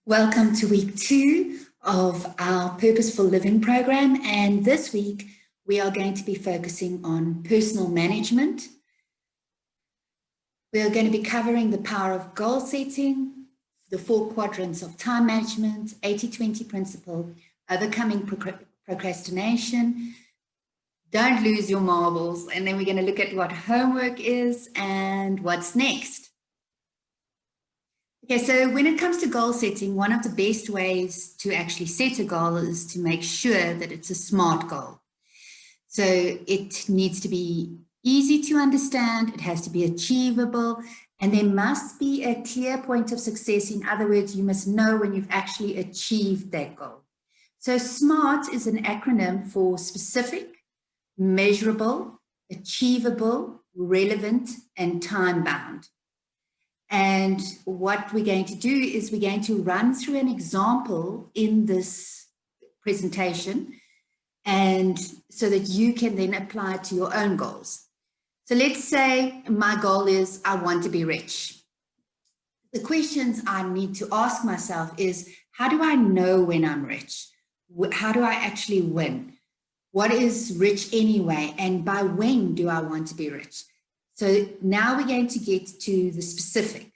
Welcome to week 2 of our Purposeful Living program. And this week, we are going to be focusing on personal management. We are going to be covering the power of goal setting, the 4 quadrants of time management, 80-20 principle, overcoming procrastination, don't lose your marbles. And then we're going to look at what homework is and what's next. Okay, so when it comes to goal setting, one of the best ways to actually set a goal is to make sure that it's a SMART goal. So it needs to be easy to understand, it has to be achievable, and there must be a clear point of success. In other words, you must know when you've actually achieved that goal. So SMART is an acronym for specific, measurable, achievable, relevant, and time-bound. And what we're going to do is we're going to run through an example in this presentation, and so that you can then apply it to your own goals. So let's say my goal is I want to be rich. The questions I need to ask myself is, how do I know when I'm rich? How do I actually win? What is rich anyway? And by when do I want to be rich? So now we're going to get to the specific.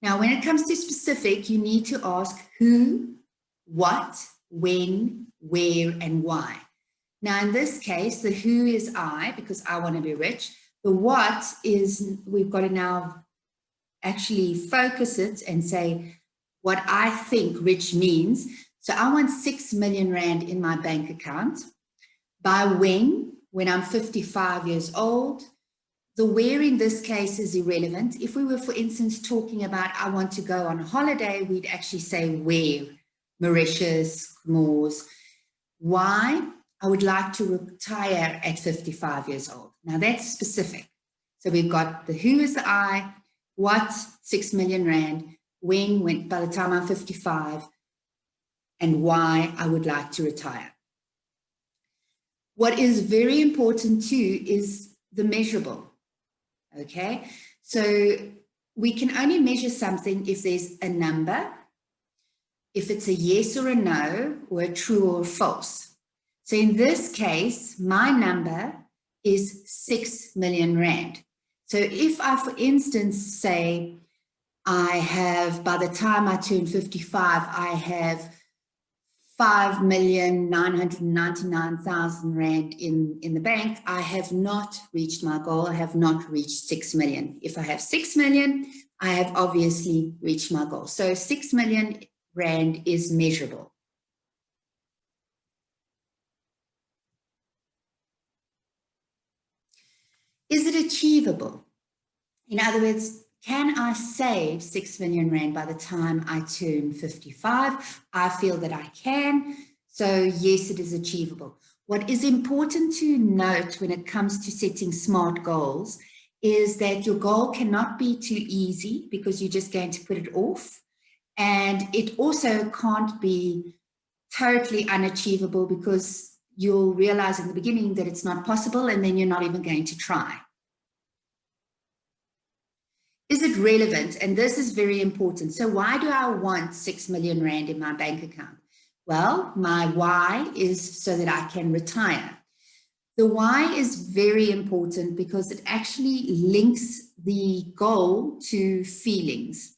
Now, when it comes to specific, you need to ask who, what, when, where, and why. Now, in this case, the who is I, because I want to be rich. The what is, we've got to now actually focus it and say what I think rich means. So I want 6 million Rand in my bank account. By when I'm 55 years old. The where in this case is irrelevant. If we were, for instance, talking about I want to go on a holiday, we'd actually say where, Mauritius, Comores. Why? I would like to retire at 55 years old. Now that's specific. So we've got the who is the I, what, 6 million Rand, when by the time I'm 55, and why I would like to retire. What is very important too is the measurable. Okay, so we can only measure something if there's a number, if it's a yes or a no, or a true or a false. So in this case, my number is 6 million Rand. So if I, for instance, say I have, by the time I turn 55, I have 5,999,000 Rand in the bank, I have not reached my goal. I have not reached 6 million. If I have 6 million, I have obviously reached my goal. So 6 million Rand is measurable. Is it achievable? In other words, can I save 6 million Rand by the time I turn 55? I feel that I can. So yes, it is achievable. What is important to note when it comes to setting SMART goals is that your goal cannot be too easy because you're just going to put it off. And it also can't be totally unachievable because you'll realize in the beginning that it's not possible and then you're not even going to try. Is it relevant? And this is very important. So why do I want 6 million Rand in my bank account? Well, my why is so that I can retire. The why is very important because it actually links the goal to feelings.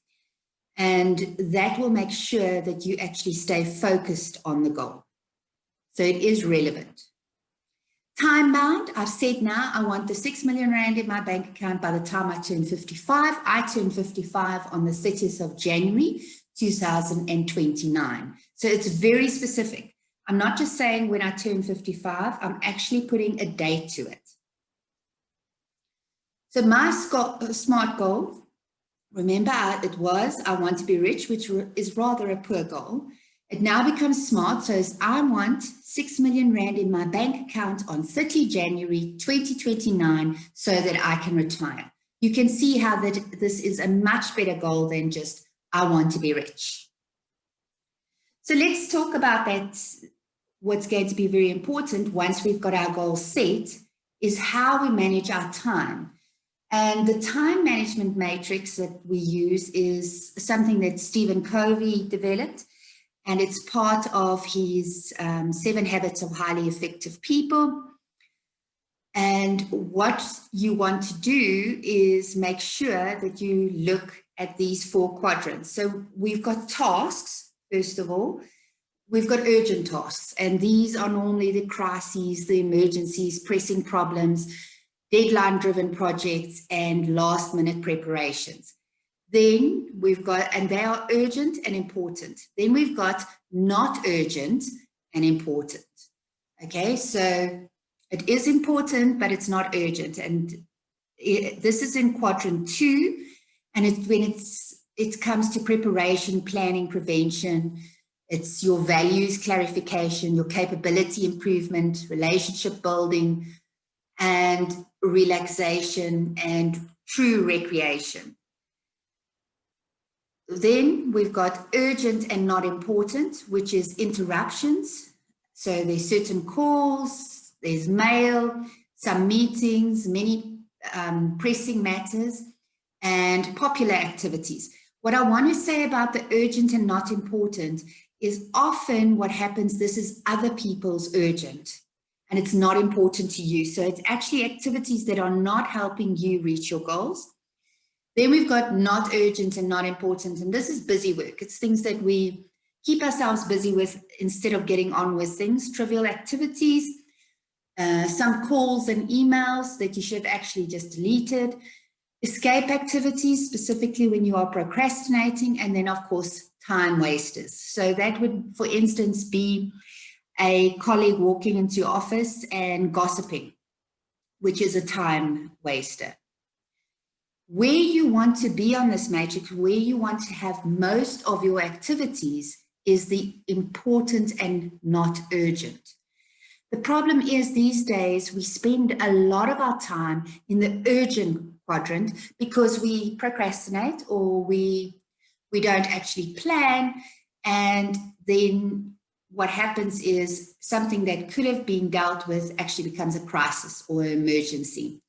And that will make sure that you actually stay focused on the goal. So it is relevant. Time bound, I've said now I want the 6 million Rand in my bank account by the time I turn 55. I turn 55 on the 30th of January, 2029. So it's very specific. I'm not just saying when I turn 55, I'm actually putting a date to it. So my SMART goal, remember it was I want to be rich, which is rather a poor goal. It now becomes SMART, so I want 6 million Rand in my bank account on 30 January 2029 so that I can retire. You can see how that this is a much better goal than just I want to be rich. So let's talk about that. What's going to be very important once we've got our goal set is how we manage our time. And the time management matrix that we use is something that Stephen Covey developed, and it's part of his 7 Habits of Highly Effective People. And what you want to do is make sure that you look at these 4 quadrants. So we've got tasks, first of all. We've got urgent tasks, and these are normally the crises, the emergencies, pressing problems, deadline-driven projects, and last-minute preparations. Then we've got, and they are urgent and important. Then we've got not urgent and important. Okay, so it is important, but it's not urgent. And this is in quadrant 2, and when it comes to preparation, planning, prevention, it's your values clarification, your capability improvement, relationship building, and relaxation and true recreation. Then we've got urgent and not important, which is interruptions. So there's certain calls, there's mail, some meetings, many pressing matters, and popular activities. What I want to say about the urgent and not important is often what happens, this is other people's urgent and it's not important to you. So it's actually activities that are not helping you reach your goals. Then we've got not urgent and not important, and this is busy work. It's things that we keep ourselves busy with instead of getting on with things, trivial activities, some calls and emails that you should have actually just deleted, escape activities, specifically when you are procrastinating, and then, of course, time wasters. So that would, for instance, be a colleague walking into your office and gossiping, which is a time waster. Where you want to be on this matrix, where you want to have most of your activities is the important and not urgent. The problem is these days we spend a lot of our time in the urgent quadrant because we procrastinate or we don't actually plan, and then what happens is something that could have been dealt with actually becomes a crisis or emergency.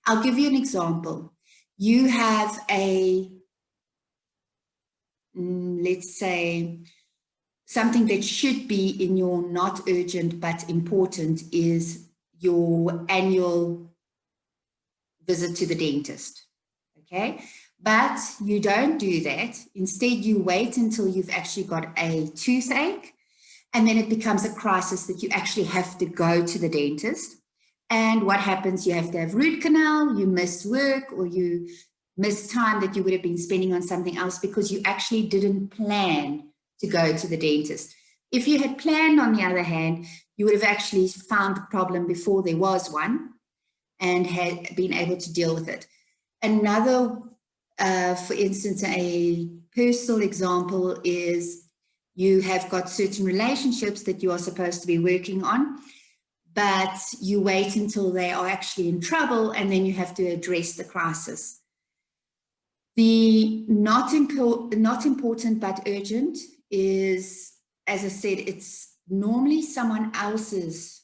I'll give you an example. You have let's say, something that should be in your not urgent but important is your annual visit to the dentist, okay? But you don't do that. Instead, you wait until you've actually got a toothache, and then it becomes a crisis that you actually have to go to the dentist. And what happens? You have to have root canal, you miss work, or you miss time that you would have been spending on something else because you actually didn't plan to go to the dentist. If you had planned, on the other hand, you would have actually found the problem before there was one and had been able to deal with it. Another, for instance, a personal example is you have got certain relationships that you are supposed to be working on, but you wait until they are actually in trouble and then you have to address the crisis. The not important but urgent is, as I said, it's normally someone else's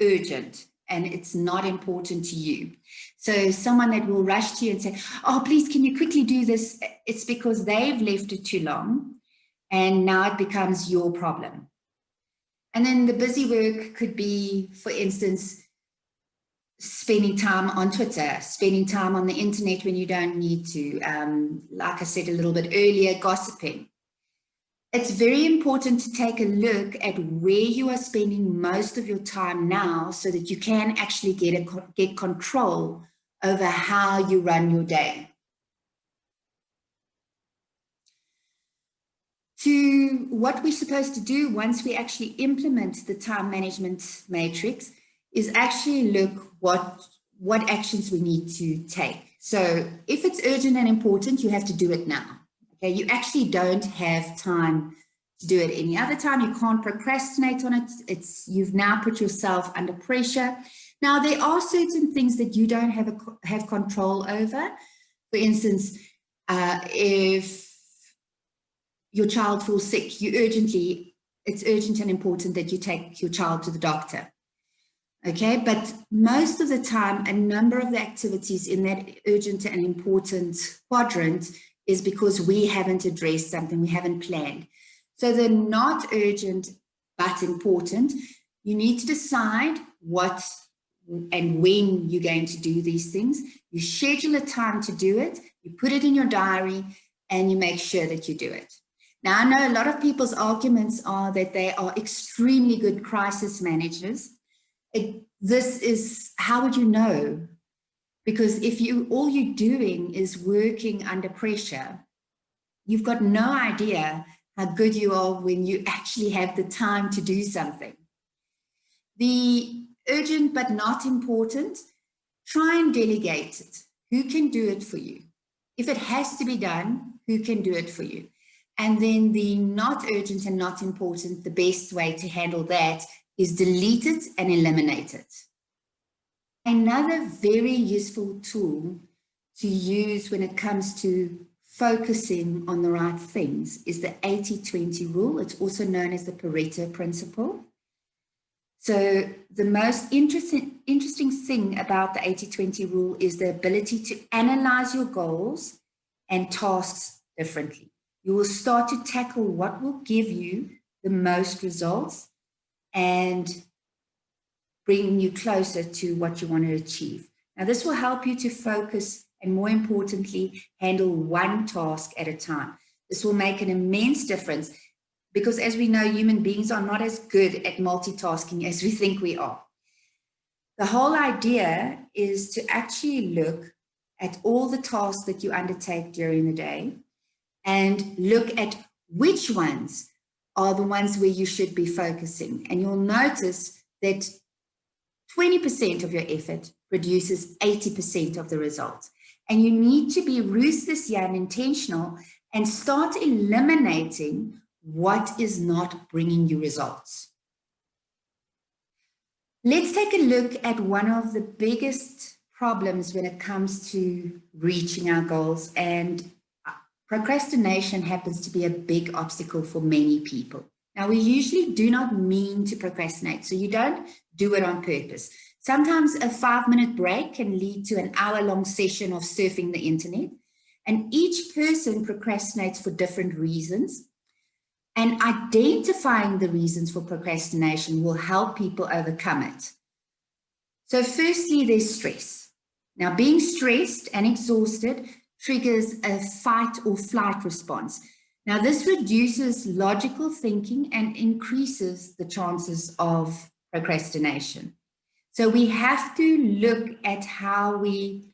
urgent and it's not important to you. So someone that will rush to you and say, oh, please, can you quickly do this? It's because they've left it too long and now it becomes your problem. And then the busy work could be, for instance, spending time on Twitter, spending time on the internet when you don't need to. Like I said a little bit earlier, gossiping. It's very important to take a look at where you are spending most of your time now so that you can actually get control over how you run your day. To what we're supposed to do once we actually implement the time management matrix is actually look what actions we need to take. So if it's urgent and important, you have to do it now. Okay, you actually don't have time to do it any other time. You can't procrastinate on it. You've now put yourself under pressure. Now, there are certain things that you don't have control over. For instance, if your child falls sick, it's urgent and important that you take your child to the doctor. Okay, but most of the time, a number of the activities in that urgent and important quadrant is because we haven't addressed something, we haven't planned. So they're not urgent, but important. You need to decide what and when you're going to do these things. You schedule a time to do it, you put it in your diary, and you make sure that you do it. Now, I know a lot of people's arguments are that they are extremely good crisis managers. This is, how would you know? Because if all you're doing is working under pressure, you've got no idea how good you are when you actually have the time to do something. The urgent but not important, try and delegate it. Who can do it for you? If it has to be done, who can do it for you? And then the not urgent and not important, the best way to handle that is delete it and eliminate it. Another very useful tool to use when it comes to focusing on the right things is the 80-20 rule. It's also known as the Pareto principle. So the most interesting thing about the 80-20 rule is the ability to analyze your goals and tasks differently. You will start to tackle what will give you the most results and bring you closer to what you want to achieve. Now, this will help you to focus and, more importantly, handle one task at a time. This will make an immense difference because, as we know, human beings are not as good at multitasking as we think we are. The whole idea is to actually look at all the tasks that you undertake during the day and look at which ones are the ones where you should be focusing. And you'll notice that 20% of your effort produces 80% of the results. And you need to be ruthless and intentional and start eliminating what is not bringing you results. Let's take a look at one of the biggest problems when it comes to reaching our goals, and procrastination happens to be a big obstacle for many people. Now, we usually do not mean to procrastinate, so you don't do it on purpose. Sometimes a 5-minute break can lead to an hour-long session of surfing the internet, and each person procrastinates for different reasons. And identifying the reasons for procrastination will help people overcome it. So firstly, there's stress. Now, being stressed and exhausted triggers a fight or flight response. Now, this reduces logical thinking and increases the chances of procrastination. So we have to look at how we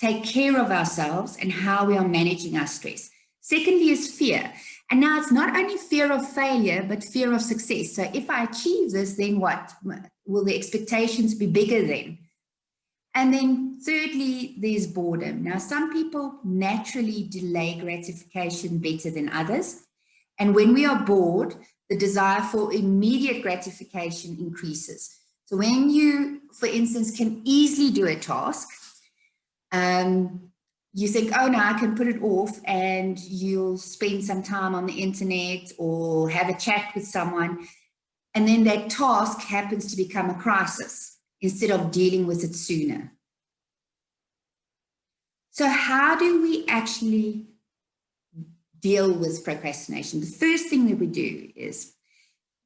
take care of ourselves and how we are managing our stress. Secondly is fear. And now it's not only fear of failure, but fear of success. So if I achieve this, then what? Will the expectations be bigger then? And then thirdly, there's boredom. Now, some people naturally delay gratification better than others. And when we are bored, the desire for immediate gratification increases. So when you, for instance, can easily do a task, you think, oh, no, I can put it off, and you'll spend some time on the internet or have a chat with someone. And then that task happens to become a crisis instead of dealing with it sooner. So how do we actually deal with procrastination? The first thing that we do is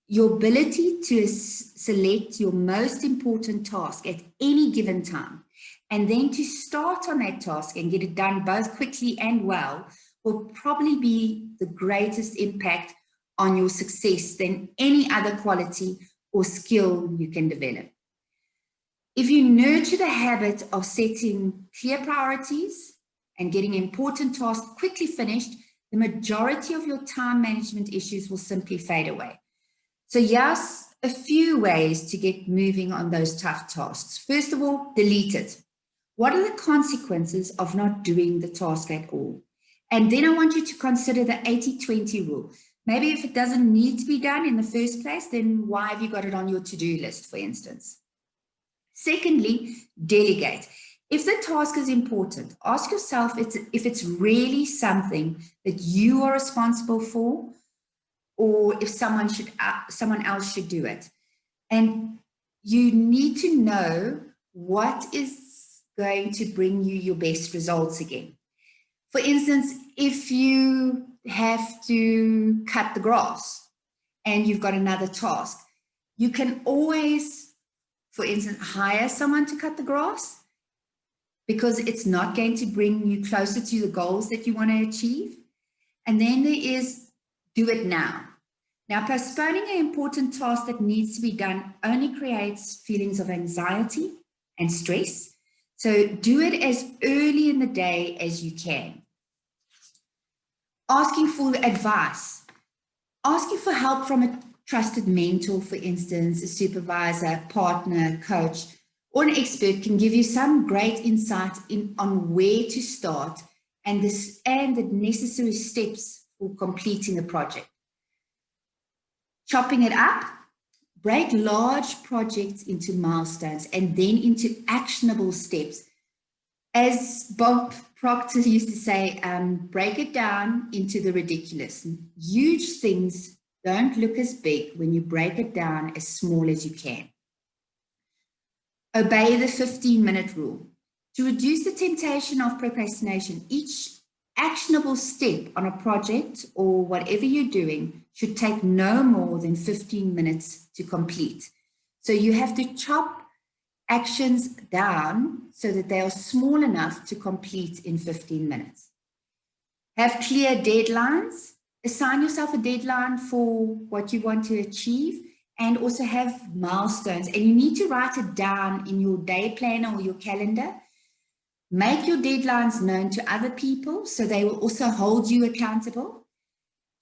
your ability to select your most important task at any given time, and then to start on that task and get it done both quickly and well, will probably be the greatest impact on your success than any other quality or skill you can develop. If you nurture the habit of setting clear priorities and getting important tasks quickly finished, the majority of your time management issues will simply fade away. So yes, a few ways to get moving on those tough tasks. First of all, delete it. What are the consequences of not doing the task at all? And then I want you to consider the 80-20 rule. Maybe if it doesn't need to be done in the first place, then why have you got it on your to-do list, for instance? Secondly, delegate. If the task is important, ask yourself if it's really something that you are responsible for, or if someone else should do it. And you need to know what is going to bring you your best results again. For instance, if you have to cut the grass and you've got another task, you can always, for instance, hire someone to cut the grass because it's not going to bring you closer to the goals that you want to achieve. And then there is do it now. Now, postponing an important task that needs to be done only creates feelings of anxiety and stress. So do it as early in the day as you can. Asking for advice. Asking for help from a trusted mentor, for instance, a supervisor, partner, coach, or an expert can give you some great insight on where to start and the necessary steps for completing the project. Chopping it up, break large projects into milestones and then into actionable steps. As Bob Proctor used to say, break it down into the ridiculous. Huge things don't look as big when you break it down as small as you can. Obey the 15-minute rule. To reduce the temptation of procrastination, each actionable step on a project or whatever you're doing should take no more than 15 minutes to complete. So you have to chop actions down so that they are small enough to complete in 15 minutes. Have clear deadlines. Assign yourself a deadline for what you want to achieve and also have milestones. And you need to write it down in your day planner or your calendar. Make your deadlines known to other people so they will also hold you accountable.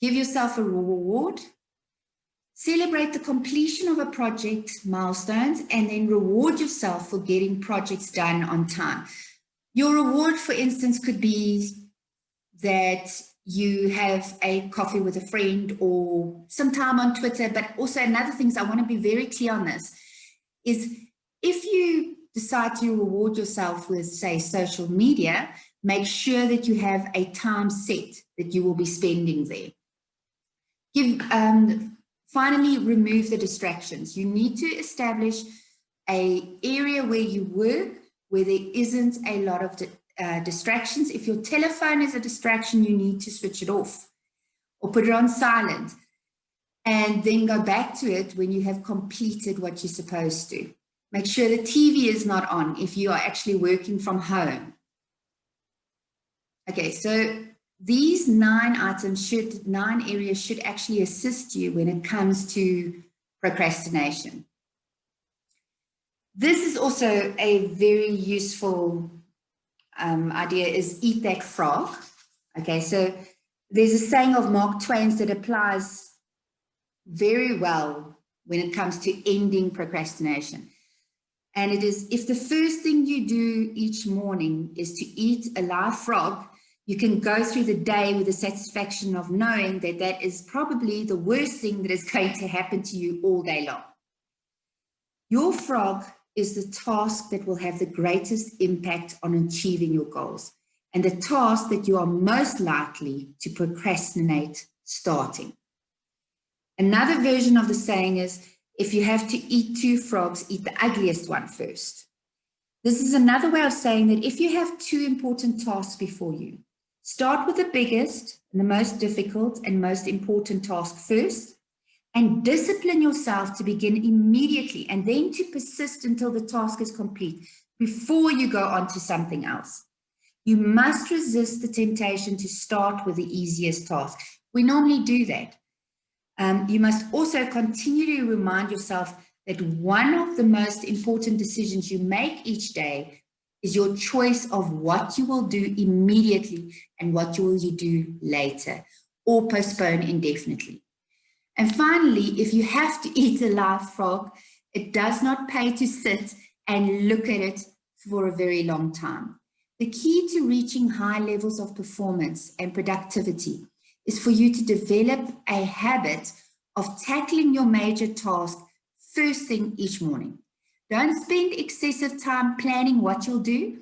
Give yourself a reward. Celebrate the completion of a project milestones and then reward yourself for getting projects done on time. Your reward, for instance, could be that you have a coffee with a friend or some time on Twitter, but also another thing, I want to be very clear on this, is if you decide to reward yourself with, say, social media, make sure that you have a time set that you will be spending there. Finally, remove the distractions. You need to establish an area where you work where there isn't a lot of distractions. If your telephone is a distraction, you need to switch it off or put it on silent and then go back to it when you have completed what you're supposed to. Make sure the TV is not on if you are actually working from home. Okay, so these 9 areas should actually assist you when it comes to procrastination. This is also a very useful idea is eat that frog. Okay, so there's a saying of Mark Twain's that applies very well when it comes to ending procrastination. And it is, if the first thing you do each morning is to eat a live frog, you can go through the day with the satisfaction of knowing that that is probably the worst thing that is going to happen to you all day long. Your frog is the task that will have the greatest impact on achieving your goals and the task that you are most likely to procrastinate starting. Another version of the saying is, if you have to eat 2 frogs, eat the ugliest one first. This is another way of saying that if you have 2 important tasks before you, start with the biggest and the most difficult and most important task first, and discipline yourself to begin immediately and then to persist until the task is complete before you go on to something else. You must resist the temptation to start with the easiest task. We normally do that. You must also continue to remind yourself that one of the most important decisions you make each day is your choice of what you will do immediately and what you will do later or postpone indefinitely. And finally, if you have to eat a live frog, it does not pay to sit and look at it for a very long time. The key to reaching high levels of performance and productivity is for you to develop a habit of tackling your major task first thing each morning. Don't spend excessive time planning what you'll do.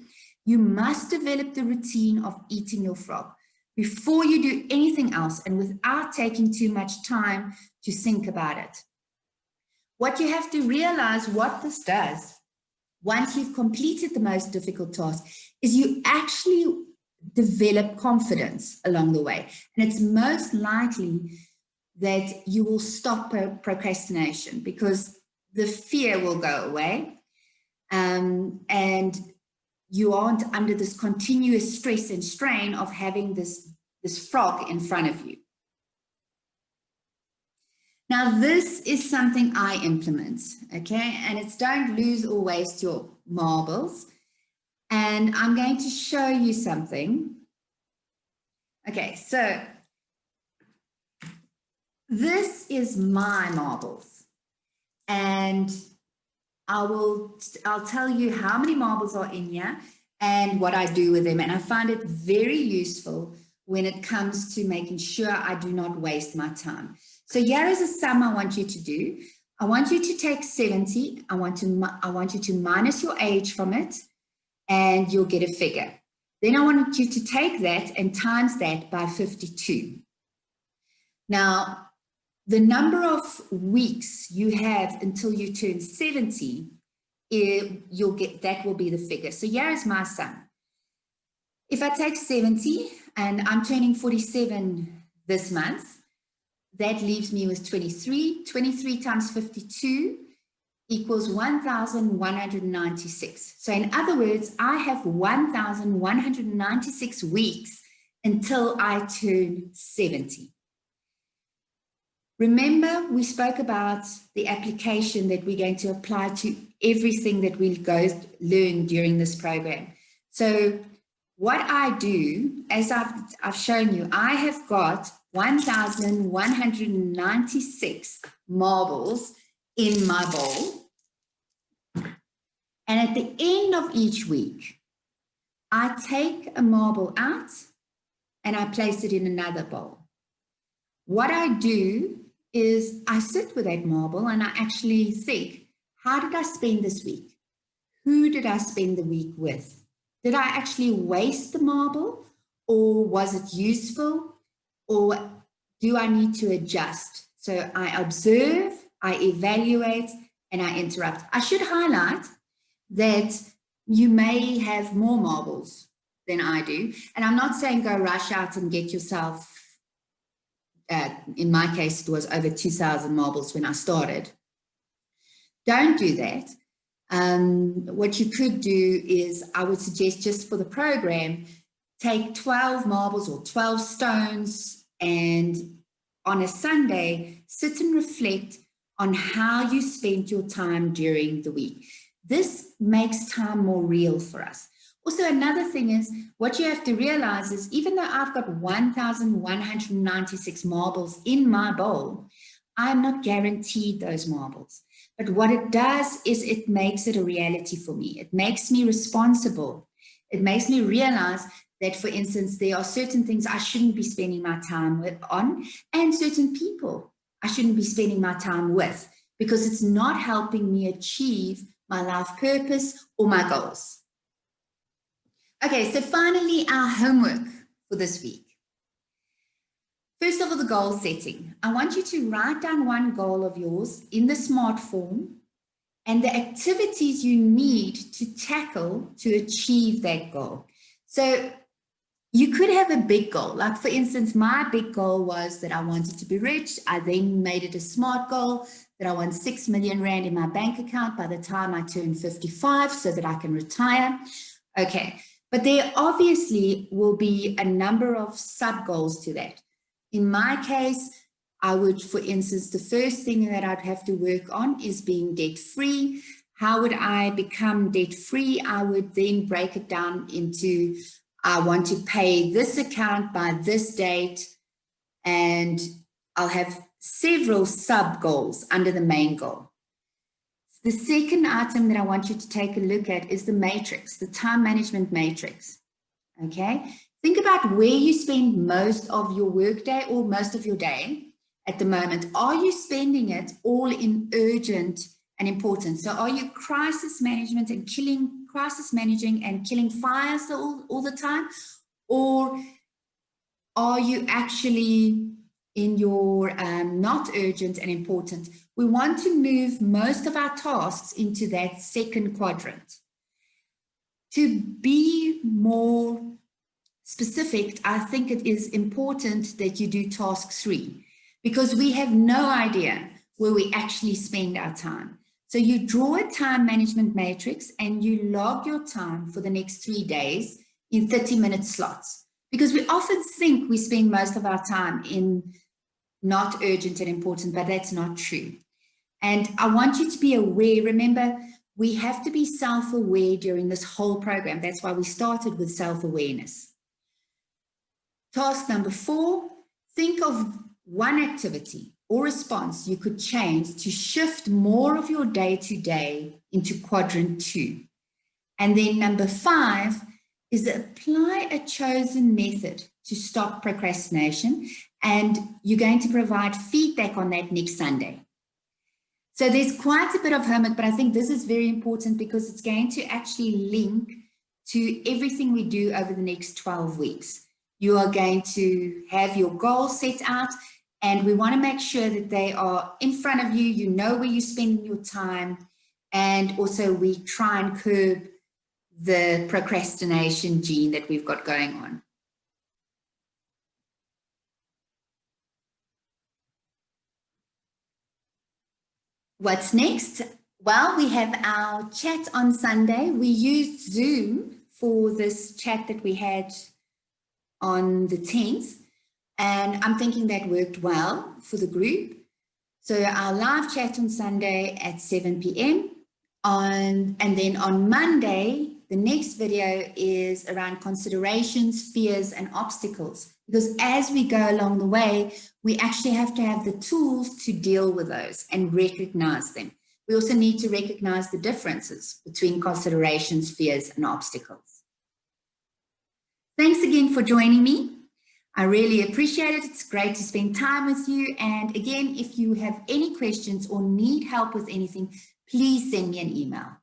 You must develop the routine of eating your frog before you do anything else and without taking too much time to think about it. What you have to realize what this does, once you've completed the most difficult task, is you actually develop confidence along the way. And it's most likely that you will stop procrastination because the fear will go away, and you aren't under this continuous stress and strain of having this frog in front of you. Now, this is something I implement, okay? And it's don't lose or waste your marbles. And I'm going to show you something. Okay, so this is my marbles. And I'll tell you how many marbles are in here and what I do with them. And I find it very useful when it comes to making sure I do not waste my time. So here is a sum I want you to do. I want you to take 70. I want you to minus your age from it, and you'll get a figure. Then I want you to take that and times that by 52. Now, the number of weeks you have until you turn 70, you'll get, that will be the figure. So here is my sum. If I take 70 and I'm turning 47 this month, that leaves me with 23. 23 times 52 equals 1,196. So in other words, I have 1,196 weeks until I turn 70. Remember, we spoke about the application that we're going to apply to everything that we'll learn during this program. So what I do, as I've shown you, I have got 1,196 marbles in my bowl. And at the end of each week, I take a marble out and I place it in another bowl. What I do is I sit with that marble and I actually think, how did I spend this week? Who did I spend the week with? Did I actually waste the marble, or was it useful, or do I need to adjust? So I observe, I evaluate, and I interrupt. I should highlight that you may have more marbles than I do. And I'm not saying go rush out and get yourself, in my case, it was over 2,000 marbles when I started. Don't do that. What you could do is, I would suggest just for the program, take 12 marbles or 12 stones, and on a Sunday, sit and reflect on how you spent your time during the week. This makes time more real for us. Also, another thing is, what you have to realize is, even though I've got 1,196 marbles in my bowl, I'm not guaranteed those marbles. But what it does is it makes it a reality for me. It makes me responsible. It makes me realize that, for instance, there are certain things I shouldn't be spending my time on, and certain people I shouldn't be spending my time with, because it's not helping me achieve my life purpose or my goals. Okay, so finally, our homework for this week. First of all, the goal setting. I want you to write down one goal of yours in the SMART form and the activities you need to tackle to achieve that goal. So you could have a big goal. Like, for instance, my big goal was that I wanted to be rich. I then made it a SMART goal that I want 6 million Rand in my bank account by the time I turn 55 so that I can retire. Okay, but there obviously will be a number of sub-goals to that. In my case, I would, for instance, the first thing that I'd have to work on is being debt-free. How would I become debt-free? I would then break it down into, I want to pay this account by this date, and I'll have several sub-goals under the main goal. The second item that I want you to take a look at is the matrix, the time management matrix, okay? Think about where you spend most of your workday or most of your day at the moment. Are you spending it all in urgent and important? So are you crisis managing and killing fires all the time? Or are you actually in your not urgent and important, we want to move most of our tasks into that second quadrant. To be more specific, I think it is important that you do task 3, because we have no idea where we actually spend our time. So you draw a time management matrix and you log your time for the next 3 days in 30-minute slots, because we often think we spend most of our time in not urgent and important, but that's not true. And I want you to be aware, remember, we have to be self-aware during this whole program. That's why we started with self-awareness. Task number 4, think of one activity or response you could change to shift more of your day-to-day into quadrant 2. And then number 5 is apply a chosen method to stop procrastination, and you're going to provide feedback on that next Sunday. So there's quite a bit of homework, but I think this is very important because it's going to actually link to everything we do over the next 12 weeks. You are going to have your goals set out, and we want to make sure that they are in front of you. You know where you're spending your time, and also we try and curb the procrastination gene that we've got going on. What's next? Well, we have our chat on Sunday. We used Zoom for this chat that we had on the 10th, and I'm thinking that worked well for the group. So our live chat on Sunday at 7 p.m. And then on Monday, the next video is around considerations, fears, and obstacles. Because as we go along the way, we actually have to have the tools to deal with those and recognize them. We also need to recognize the differences between considerations, fears, and obstacles. Thanks again for joining me. I really appreciate it. It's great to spend time with you. And again, if you have any questions or need help with anything, please send me an email.